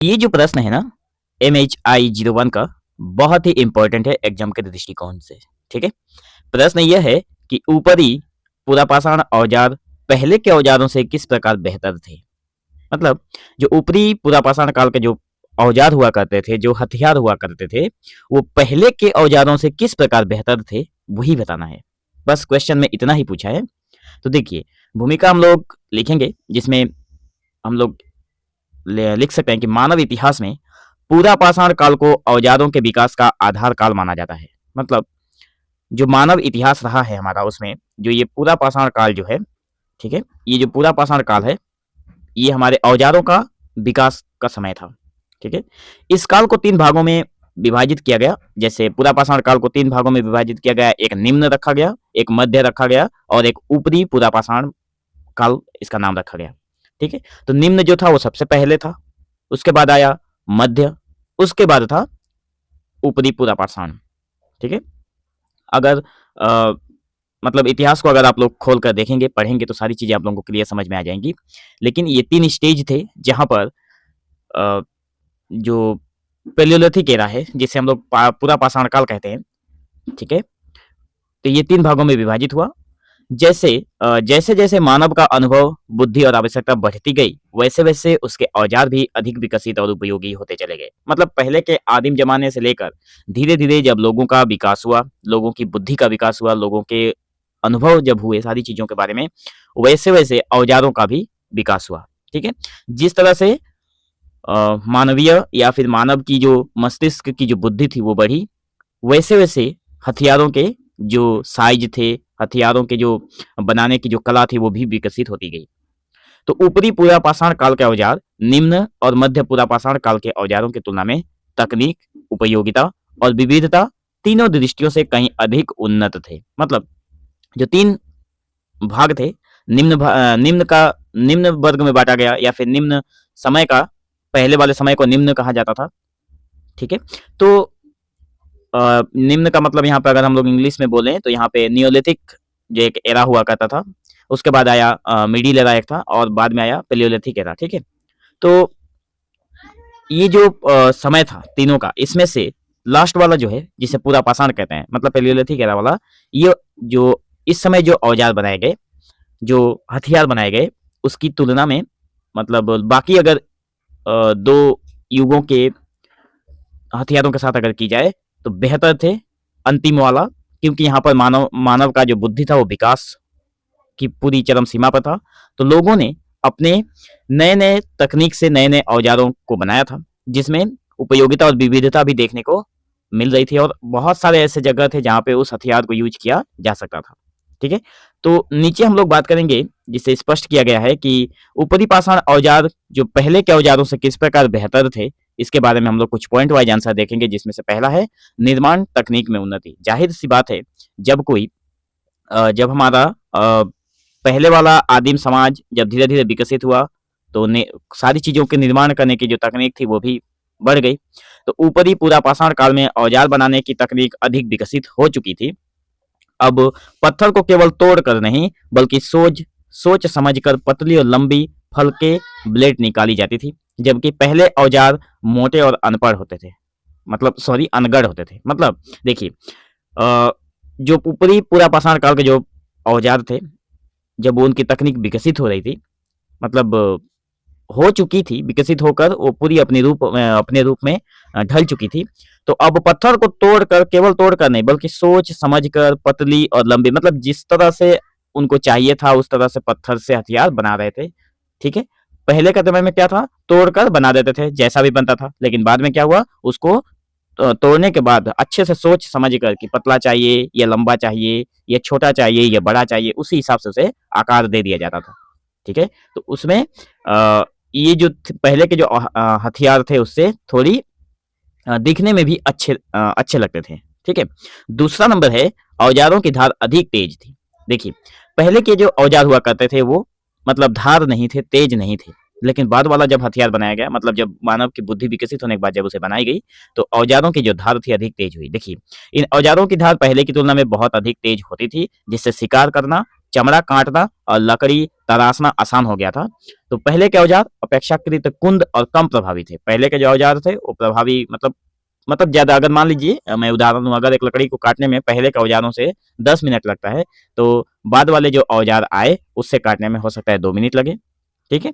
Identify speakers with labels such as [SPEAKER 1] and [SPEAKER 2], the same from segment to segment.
[SPEAKER 1] ये जो प्रश्न है ना MHI01 का बहुत ही इंपॉर्टेंट है एग्जाम के दृष्टिकोण से। ठीक है, प्रश्न यह है कि ऊपरी पूरापाषाण औजार पहले के औजारों से किस प्रकार बेहतर थे। मतलब जो ऊपरी पूरापाषाण काल के जो औजार हुआ करते थे, जो हथियार हुआ करते थे, वो पहले के औजारों से किस प्रकार बेहतर थे, वही बताना है। बस क्वेश्चन में इतना ही पूछा है। तो देखिए, भूमिका हम लोग लिखेंगे जिसमें हम लोग लिख सकते हैं कि मानव इतिहास में पूरा पाषाण काल को औजारों के विकास का आधार काल माना जाता है। मतलब जो मानव इतिहास रहा है हमारा, उसमें जो ये पूरा पाषाण काल जो है, ठीक है, ये जो पूरा पाषाण काल है, ये हमारे औजारों का विकास का समय था। ठीक है, इस काल को 3 भागों में विभाजित किया गया। जैसे पूरा पाषाण काल को 3 भागों में विभाजित किया गया, एक निम्न रखा गया, एक मध्य रखा गया और एक ऊपरी पूरा पाषाण काल इसका नाम रखा गया। ठीक है, तो निम्न जो था वो सबसे पहले था, उसके बाद आया मध्य, उसके बाद था ऊपरी पूरा पाषाण। ठीक है, अगर मतलब इतिहास को अगर आप लोग खोल कर देखेंगे, पढ़ेंगे तो सारी चीजें आप लोगों को क्लियर समझ में आ जाएंगी। लेकिन ये 3 स्टेज थे जहां पर जो पेलियोलिथिक एरा है, जिसे हम लोग पूरा पाषाण काल कहते हैं, ठीक है, तो ये 3 भागों में विभाजित हुआ। जैसे जैसे जैसे मानव का अनुभव, बुद्धि और आवश्यकता बढ़ती गई, वैसे वैसे उसके औजार भी अधिक विकसित और उपयोगी होते चले गए। मतलब पहले के आदिम जमाने से लेकर धीरे धीरे जब लोगों का विकास हुआ, लोगों की बुद्धि का विकास हुआ, लोगों के अनुभव जब हुए सारी चीजों के बारे में, वैसे वैसे औजारों का भी विकास हुआ। ठीक है, जिस तरह से मानवीय या फिर मानव की जो मस्तिष्क की जो बुद्धि थी वो बढ़ी, वैसे वैसे हथियारों के जो साइज थे, हथियारों के जो बनाने की जो कला थी, वो भी विकसित होती गई। तो ऊपरी पूरापाषाण काल के औजार निम्न और मध्य पूरापाषाण काल के औजारों की तुलना में तकनीक, उपयोगिता और विविधता तीनों दृष्टियों से कहीं अधिक उन्नत थे। मतलब जो 3 भाग थे, निम्न वर्ग में बांटा गया, या फिर निम्न समय का, पहले वाले समय को निम्न कहा जाता था। ठीक है, तो निम्न का मतलब यहाँ पे अगर हम लोग इंग्लिश में बोलें तो यहाँ पे नियोलिथिक जो एक एरा हुआ करता था, उसके बाद आया मिडिल एरा एक था, और बाद में आया पेलियोलिथिक एरा। ठीक है, तो ये जो समय था तीनों का, इसमें से लास्ट वाला जो है, जिसे पूरा पाषाण कहते हैं, मतलब पेलियोलिथिक एरा वाला, ये जो इस समय जो औजार बनाए गए, जो हथियार बनाए गए, उसकी तुलना में, मतलब बाकी अगर 2 युगों के हथियारों के साथ अगर की जाए तो बेहतर थे अंतिम वाला, क्योंकि यहाँ पर मानव का जो बुद्धि था वो विकास की पूरी चरम सीमा पर था। तो लोगों ने अपने नए नए तकनीक से नए नए औजारों को बनाया था, जिसमें उपयोगिता और विविधता भी देखने को मिल रही थी, और बहुत सारे ऐसे जगह थे जहाँ पे उस हथियार को यूज किया जा सकता था। ठीक है, तो नीचे हम लोग बात करेंगे जिससे स्पष्ट किया गया है कि ऊपरी पाषाण औजार जो पहले के औजारों से किस प्रकार बेहतर थे। इसके बारे में हम लोग कुछ पॉइंट वाइज आंसर देखेंगे, जिसमें से पहला है निर्माण तकनीक में उन्नति। जाहिर सी बात है, जब कोई जब हमारा पहले वाला आदिम समाज जब धीरे धीरे विकसित हुआ, तो सारी चीजों के निर्माण करने की जो तकनीक थी वो भी बढ़ गई। तो ऊपरी पूरा पाषाण काल में औजार बनाने की तकनीक अधिक विकसित हो चुकी थी। अब पत्थर को केवल तोड़ कर नहीं, बल्कि सोच समझकर पतली और लंबी फलके ब्लेड निकाली जाती थी, जबकि पहले औजार मोटे और अनपढ़ होते थे, मतलब सॉरी अनगढ़ होते थे। मतलब देखिए, जो ऊपरी पूरा पाषाण काल के जो औजार थे, जब उनकी तकनीक विकसित हो रही थी, मतलब हो चुकी थी, विकसित होकर वो पूरी अपने रूप में ढल चुकी थी। तो अब पत्थर को तोड़कर, केवल तोड़कर नहीं, बल्कि सोच समझकर पतली और लंबी, मतलब जिस तरह से उनको चाहिए था उस तरह से पत्थर से हथियार बना रहे थे। ठीक है, पहले के समय में क्या था, तोड़कर बना देते थे जैसा भी बनता था, लेकिन बाद में क्या हुआ, उसको तोड़ने के बाद अच्छे से सोच समझ कर कि पतला चाहिए या लंबा चाहिए या छोटा चाहिए या बड़ा चाहिए, उसी हिसाब से उसे आकार दे दिया जाता था। ठीक है, तो उसमें ये जो पहले के जो हथियार थे उससे थोड़ी दिखने में भी अच्छे लगते थे। ठीक है, दूसरा नंबर है औजारों की धार अधिक तेज थी। देखिए, पहले के जो औजार हुआ करते थे वो मतलब धार नहीं थे, तेज नहीं थे, लेकिन बाद वाला जब हथियार बनाया गया, मतलब जब मानव की बुद्धि विकसित होने के बाद जब उसे बनाई गई, तो औजारों की जो धार थी अधिक तेज हुई। देखिए, इन औजारों की धार पहले की तुलना में बहुत अधिक तेज होती थी, जिससे शिकार करना चमड़ा काटना और लकड़ी तराशना आसान हो गया था। तो पहले के औजार अपेक्षाकृत कुंद और कम प्रभावी थे। पहले के जो औजार थे वो प्रभावी मतलब ज्यादा, अगर मान लीजिए मैं उदाहरण दूं, अगर एक लकड़ी को काटने में पहले के औजारों से 10 मिनट लगता है, तो बाद वाले जो औजार आए उससे काटने में हो सकता है 2 मिनट लगे। ठीक है।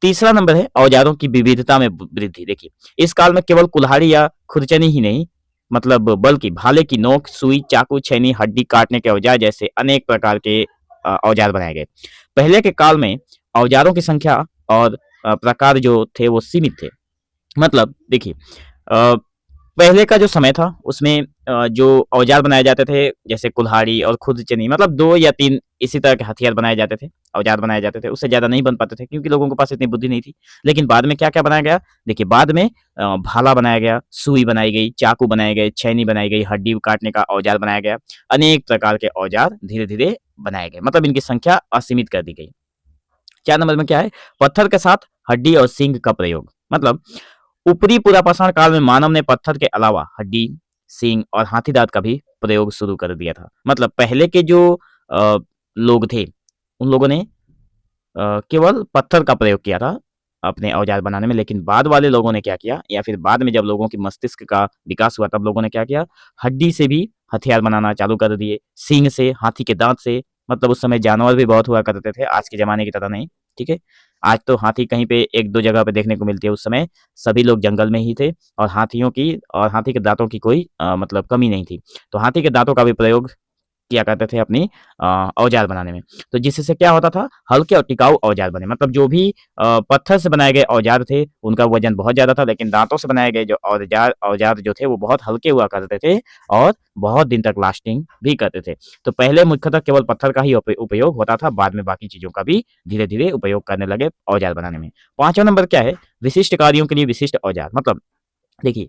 [SPEAKER 1] तीसरा नंबर है औजारों की विविधता में वृद्धि। देखिए, इस काल में केवल कुल्हाड़ी या खुरचनी ही नहीं, बल्कि भाले की नोक, सुई, चाकू, छेनी, हड्डी काटने के औजार जैसे अनेक प्रकार के औजार बनाए गए। पहले के काल में औजारों की संख्या और प्रकार जो थे वो सीमित थे। मतलब देखिए, पहले का जो समय था उसमें जो औजार बनाए जाते थे जैसे कुल्हाड़ी और खुरचनी, मतलब 2 या 3 इसी तरह के हथियार बनाए जाते थे, औजार बनाए जाते थे, उससे ज्यादा नहीं बन पाते थे क्योंकि लोगों के पास इतनी बुद्धि नहीं थी। लेकिन बाद में क्या क्या बनाया गया, देखिए बाद में भाला बनाया गया, सुई बनाई गई, चाकू बनाए गए, छेनी बनाई गई, हड्डी काटने का औजार बनाया गया, अनेक प्रकार के औजार धीरे धीरे बनाए गए, मतलब इनकी संख्या असीमित कर दी गई। 4 नंबर में क्या है, पत्थर के साथ हड्डी और सींग का प्रयोग। मतलब ऊपरी पुरापाषाण काल में मानव ने पत्थर के अलावा हड्डी, सींग और हाथी दांत का भी प्रयोग शुरू कर दिया था। मतलब पहले के जो लोग थे उन लोगों ने केवल पत्थर का प्रयोग किया था अपने औजार बनाने में, लेकिन बाद वाले लोगों ने क्या किया, या फिर बाद में जब लोगों की मस्तिष्क का विकास हुआ तब लोगों ने क्या किया, हड्डी से भी हथियार बनाना चालू कर दिए, सींग से, हाथी के दांत से। मतलब उस समय जानवर भी बहुत हुआ करते थे, आज के जमाने की तरह नहीं। ठीक है। आज तो हाथी कहीं पे 1-2 जगह पे देखने को मिलती है, उस समय सभी लोग जंगल में ही थे और हाथी के दांतों की कोई कमी नहीं थी। तो हाथी के दांतों का भी प्रयोग किया करते थे अपनी औजार बनाने में। तो जिससे क्या होता था, हल्के और टिकाऊ औजार बने। मतलब जो भी पत्थर से बनाए गए औजार थे उनका वजन बहुत ज्यादा था, लेकिन दांतों से बनाए गए जो औजार औजार जो थे वो बहुत हल्के हुआ करते थे और बहुत दिन तक लास्टिंग भी करते थे। तो पहले मुख्यतः केवल पत्थर का ही उपयोग होता था, बाद में बाकी चीजों का भी धीरे धीरे उपयोग करने लगे औजार बनाने में। 5वां नंबर क्या है, विशिष्ट कार्यों के लिए विशिष्ट औजार। मतलब देखिए,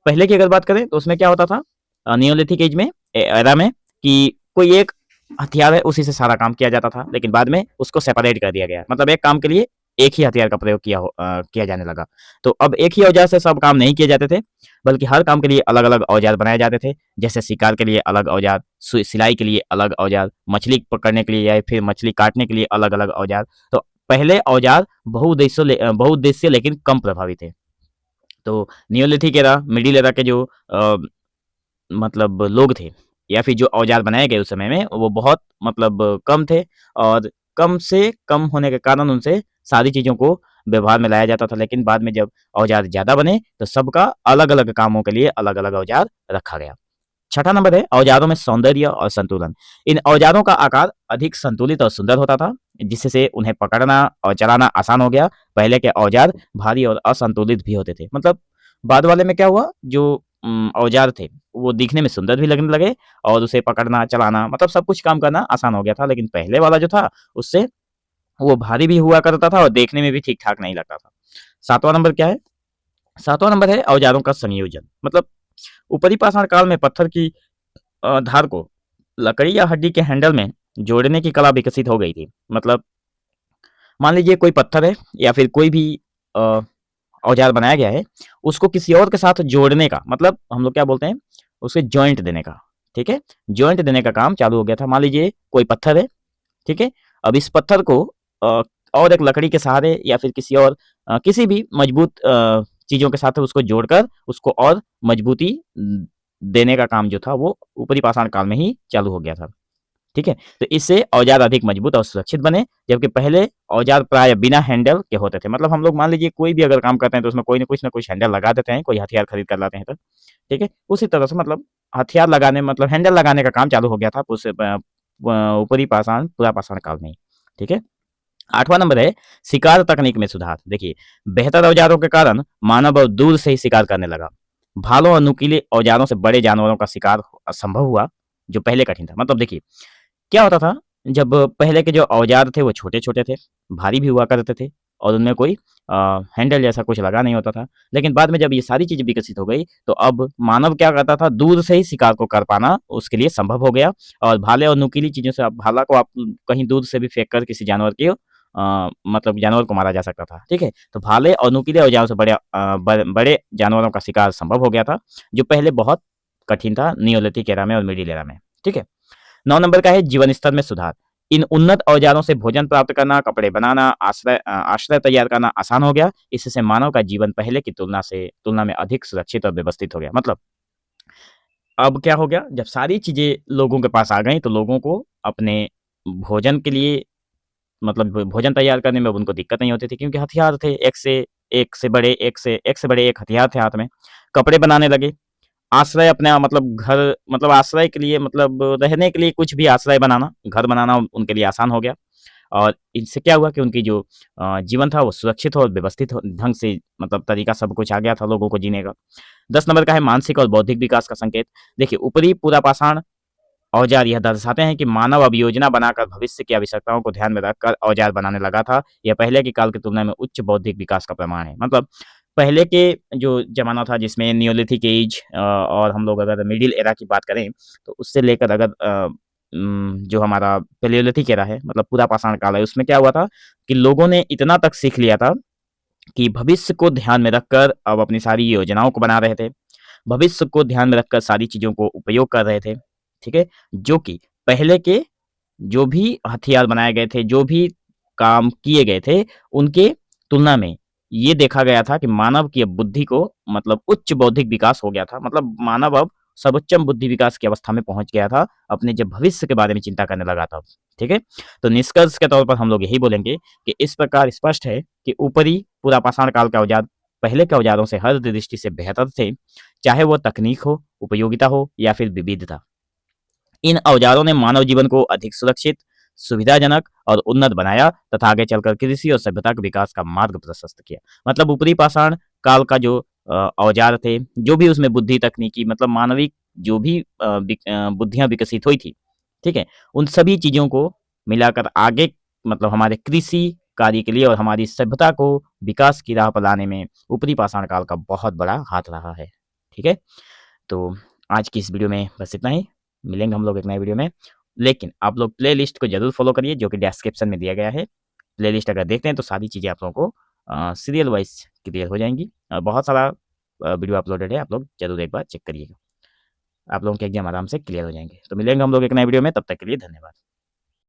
[SPEAKER 1] पहले की अगर बात करें तो उसमें क्या होता था, नियोलिथिक एज में, एरा में, कि कोई एक हथियार है उसी से सारा काम किया जाता था, लेकिन बाद में उसको सेपरेट कर दिया गया। मतलब एक काम के लिए एक ही हथियार का प्रयोग किया जाने लगा। तो अब एक ही औजार से सब काम नहीं किए जाते थे, बल्कि हर काम के लिए अलग अलग औजार बनाए जाते थे। जैसे शिकार के लिए अलग औजार, सिलाई के लिए अलग औजार, मछली पकड़ने के लिए या फिर मछली काटने के लिए अलग अलग औजार। तो पहले औजार बहुउद्देश्य लेकिन कम प्रभावी थे। तो नियोलिथिक एरा, मिडिल एरा के जो लोग थे या फिर जो औजार बनाए गए उस समय में वो बहुत कम थे, और कम से कम होने के कारण उनसे सारी चीजों को व्यवहार में लाया जाता था। लेकिन बाद में जब औजार ज्यादा बने तो सबका अलग अलग कामों के लिए अलग अलग औजार रखा गया। 6वां नंबर है औजारों में सौंदर्य और संतुलन। इन औजारों का आकार अधिक संतुलित और सुंदर होता था, जिससे उन्हें पकड़ना और चलाना आसान हो गया। पहले के औजार भारी और असंतुलित भी होते थे। मतलब बाद वाले में क्या हुआ, जो औजार थे वो दिखने में सुंदर भी लगने लगे और उसे पकड़ना, चलाना, मतलब सब कुछ काम करना आसान हो गया था। लेकिन पहले वाला जो था उससे वो भारी भी हुआ करता था और देखने में भी ठीक ठाक नहीं लगता था। 7वां नंबर क्या है, 7वां नंबर है औजारों का संयोजन। मतलब ऊपरी पाषाण काल में पत्थर की धार को लकड़ी या हड्डी के हैंडल में जोड़ने की कला विकसित हो गई थी। मतलब मान लीजिए कोई पत्थर है या फिर कोई भी औजार बनाया गया है, उसको किसी और के साथ जोड़ने का, मतलब हम लोग क्या बोलते हैं, उसे जॉइंट देने का। ठीक है, जॉइंट देने का काम चालू हो गया था। मान लीजिए कोई पत्थर है, ठीक है, अब इस पत्थर को और एक लकड़ी के सहारे या फिर किसी भी मजबूत चीजों के साथ उसको जोड़कर उसको और मजबूती देने का काम जो था वो ऊपरी पाषाण काल में ही चालू हो गया था। ठीक है, तो इससे औजार अधिक मजबूत और सुरक्षित बने, जबकि पहले औजार प्राय बिना हैंडल के होते थे। मतलब हम लोग मान लीजिए कोई भी अगर काम करते हैं तो उसमें कोई ना कुछ हैंडल लगा देते हैं, कोई हथियार खरीद कर लाते हैं तो। ठीक है, उसी तरह से हथियार लगाने, हैंडल लगाने का काम चालू हो गया था ऊपरी पाषाण, पूरा पाषाण काल में। ठीक है। 8वां नंबर है शिकार तकनीक में सुधार। देखिए, बेहतर औजारों के कारण मानव अब दूर से ही शिकार करने लगा। भालों और नुकीले औजारों से बड़े जानवरों का शिकार संभव हुआ, जो पहले कठिन था। मतलब देखिए, क्या होता था, जब पहले के जो औजार थे वो छोटे-छोटे थे, भारी भी हुआ करते थे और उनमें कोई हैंडल जैसा कुछ लगा नहीं होता था। लेकिन बाद में जब ये सारी चीज़ें विकसित हो गई, तो अब मानव क्या करता था, दूर से ही शिकार को कर पाना उसके लिए संभव हो गया। और भाले और नुकीली चीज़ों से, अब भाला को आप कहीं दूर से भी फेंक कर किसी जानवर की जानवर को मारा जा सकता था। ठीक है? तो भाले और नुकीले औजारों से बड़े जानवरों का शिकार संभव हो गया था, जो पहले बहुत कठिन था नियोलिथिक एरा में और मिडिल एरा में। ठीक है? 9 नंबर का है जीवन स्तर में सुधार। इन उन्नत औजारों से भोजन प्राप्त करना, कपड़े बनाना, आश्रय तैयार करना आसान हो गया। इससे मानव का जीवन पहले की तुलना में अधिक सुरक्षित और व्यवस्थित हो गया। मतलब अब क्या हो गया, जब सारी चीज़ें लोगों के पास आ गई तो लोगों को अपने भोजन के लिए मतलब भोजन तैयार करने में अब उनको दिक्कत नहीं होती थी, क्योंकि हथियार थे, एक से बड़े एक हथियार थे हाथ में। कपड़े बनाने लगे, आश्रय अपने मतलब घर मतलब आश्रय के लिए मतलब रहने के लिए कुछ भी आश्रय बनाना, घर बनाना उनके लिए आसान हो गया। और इससे क्या हुआ कि उनकी जो जीवन था वो सुरक्षित और व्यवस्थित ढंग से मतलब तरीका सब कुछ आ गया था लोगों को जीने का। 10 नंबर का है मानसिक और बौद्धिक विकास का संकेत। देखिए, ऊपरी पूरा पाषाण औजार यह दर्शाते हैं कि मानव अब योजना बनाकर भविष्य की आवश्यकताओं को ध्यान में रखकर औजार बनाने लगा था। यह पहले के काल की तुलना में उच्च बौद्धिक विकास का प्रमाण है। मतलब पहले के जो ज़माना था जिसमें नियोलिथिक एज और हम लोग अगर मिडिल एरा की बात करें तो उससे लेकर अगर जो हमारा पैलियोलिथिक एरा है मतलब पूरा पाषाण काल है, उसमें क्या हुआ था कि लोगों ने इतना तक सीख लिया था कि भविष्य को ध्यान में रखकर अब अपनी सारी योजनाओं को बना रहे थे। भविष्य को ध्यान में रखकर सारी चीज़ों को उपयोग कर रहे थे, ठीक है? जो कि पहले के जो भी हथियार बनाए गए थे, जो भी काम किए गए थे, उनके तुलना में ये देखा गया था कि मानव की अब बुद्धि को मतलब उच्च बौद्धिक विकास हो गया था। मतलब मानव अब सर्वोच्चम बुद्धि विकास की अवस्था में पहुँच गया था, अपने जब भविष्य के बारे में चिंता करने लगा था, ठीक है? तो निष्कर्ष के तौर पर हम लोग यही बोलेंगे कि इस प्रकार स्पष्ट है कि ऊपरी पूरा पाषाण काल का औजार पहले के औजारों से हर दृष्टि से बेहतर थे, चाहे वो तकनीक हो, उपयोगिता हो या फिर विविधता। इन औजारों ने मानव जीवन को अधिक सुरक्षित, सुविधाजनक और उन्नत बनाया तथा आगे चलकर कृषि और सभ्यता के विकास का मार्ग प्रशस्त किया। मतलब ऊपरी पाषाण काल का जो औजार थे, जो भी उसमें बुद्धि तकनीकी मतलब मानविक जो भी बुद्धियाँ विकसित हुई थी, ठीक है? उन सभी चीज़ों को मिलाकर आगे मतलब हमारे कृषि कार्य के लिए और हमारी सभ्यता को विकास की राह पर लाने में ऊपरी पाषाण काल का बहुत बड़ा हाथ रहा है, ठीक है? तो आज की इस वीडियो में बस इतना ही। मिलेंगे हम लोग एक नए वीडियो में। लेकिन आप लोग प्लेलिस्ट को ज़रूर फ़ॉलो करिए जो कि डिस्क्रिप्शन में दिया गया है। प्लेलिस्ट अगर देखते हैं तो सारी चीज़ें आप लोगों को सीरियल वाइज़ क्लियर हो जाएँगी। बहुत सारा वीडियो अपलोडेड है, आप लोग ज़रूर एक बार चेक करिएगा। आप लोगों के एग्ज़ाम आराम से क्लियर हो जाएँगे। तो मिलेंगे हम लोग एक नए वीडियो में, तब तक के लिए धन्यवाद।